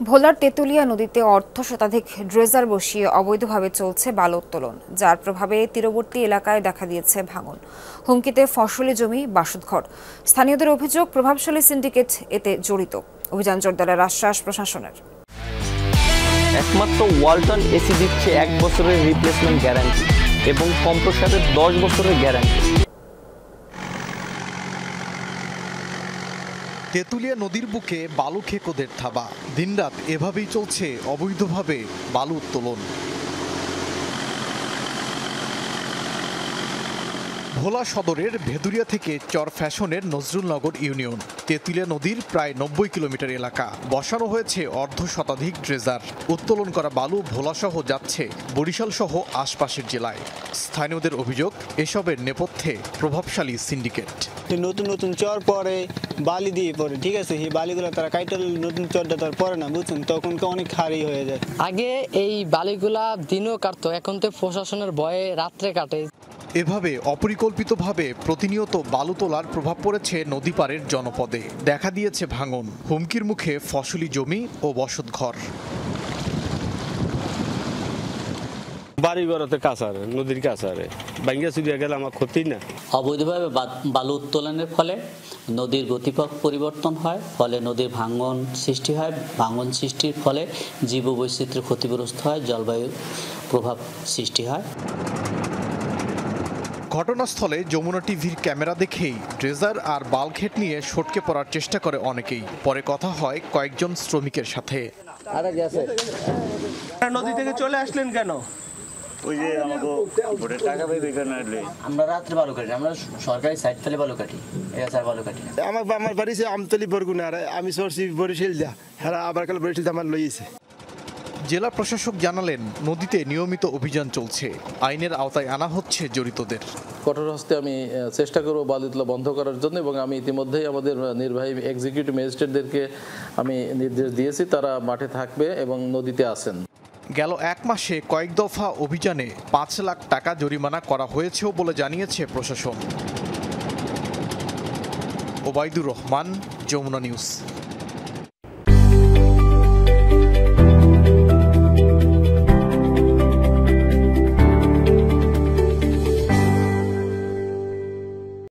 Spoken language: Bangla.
ভোলার তেঁতুলিয়া নদীতে অর্ধ শতাধিক ড্রেজার বসিয়ে অবৈধভাবে চলছে বালু উত্তোলন, যার প্রভাবে তীরবর্তী এলাকায় দেখা দিয়েছে ভাঙন। হুমকিতে ফসলি জমি, বাসতঘর। স্থানীয়দের অভিযোগ, প্রভাবশালী সিন্ডিকেট এতে জড়িত। অভিযান জোরদারের আশ্বাস প্রশাসনের। একমাত্র ওয়ালটন এসি দিচ্ছে 1 বছরের রিপ্লেসমেন্ট গ্যারান্টি এবং কম্প্রেসারের 10 বছরের গ্যারান্টি। তেঁতুলিয়া নদীর বুকে বালু খেকোদের থাবা। দিনরাত এভাবেই চলছে অবৈধভাবে বালু উত্তোলন। ভোলা সদরের ভেদুরিয়া থেকে চর ফ্যাশনের নজরুলনগর ইউনিয়ন। তেঁতুলিয়া নদীর প্রায় 90 কিলোমিটার এলাকা। বসানো হয়েছে অর্ধ শতাধিক ড্রেজার। উত্তোলন করা বালু ভোলাসহ যাচ্ছে বরিশাল সহ আশপাশের জেলায়। স্থানীয়দের অভিযোগ, এসবের নেপথ্যে প্রভাবশালী সিন্ডিকেট। নতুন নতুন চর পরে বালি দিয়ে পরে, ঠিক আছে, এই বালিগুলো তারা কাইটাল নতুন চরটা তার পরে না, বুঝছেন, তখন অনেক হারি হয়ে যায়। আগে এই বালিগুলা দিনও কাটতো, এখন তো প্রশাসনের ভয়ে রাত্রে কাটে। এভাবে অপরিকল্পিতভাবে প্রতিনিয়ত বালু তোলার প্রভাব পড়েছে নদী পাড়ের জনপদে। দেখা দিয়েছে ভাঙন, হুমকির মুখে ফসলি জমি ও বসতঘর। বাড়িঘরতে কাছারে, নদীর কাছারে ভাঙ্গা চুরিয়া গেলে আমার ক্ষতি না। অবৈধভাবে বালু উত্তোলনের ফলে নদীর গতিপথ পরিবর্তন হয়, ফলে নদীর ভাঙন সৃষ্টি হয়। ভাঙন সৃষ্টির ফলে জীববৈচিত্র্য ক্ষতিগ্রস্ত হয়, জলবায়ু প্রভাব সৃষ্টি হয়। ঘটনাস্থলে যমুনা টিভির ক্যামেরা দেখেই ড্রেজার আর বালঘেট নিয়ে সটকে পড়ার চেষ্টা করে অনেকেই। পরে কথা হয় কয়েকজন শ্রমিকের সাথে। নদী থেকে চলে আসলেন কেন? ওই যে আমাকে ভোটের টাকা পাইবে কেন? আমরা রাত্রে বালু কাটি, আমরা সরকারি সাইড থেকে বালু কাটি, বালু কাটি। আমার বাড়ি আমতলি বরগুনা, আমি সরছি বরিশাল যা, হ্যাঁ আবার কাল বরিশাল আমার লইছে। জেলা প্রশাসক জানালেন, নদীতে নিয়মিত অভিযান চলছে, আইনের আওতায় আনা হচ্ছে জড়িতদের। কঠোর হস্তে আমি চেষ্টা করব বালু তোলা বন্ধ করার জন্য, এবং আমি ইতিমধ্যেই আমাদের নির্বাহী এক্সিকিউটিভ ম্যাজিস্ট্রেটদেরকে আমি নির্দেশ দিয়েছি, তারা মাঠে থাকবে এবং নদীতে আসেন। গেল 1 মাসে কয়েক দফা অভিযানে 5 লাখ টাকা জরিমানা করা হয়েছেও বলে জানিয়েছে প্রশাসন। ওবায়দুর রহমান, যমুনা নিউজ।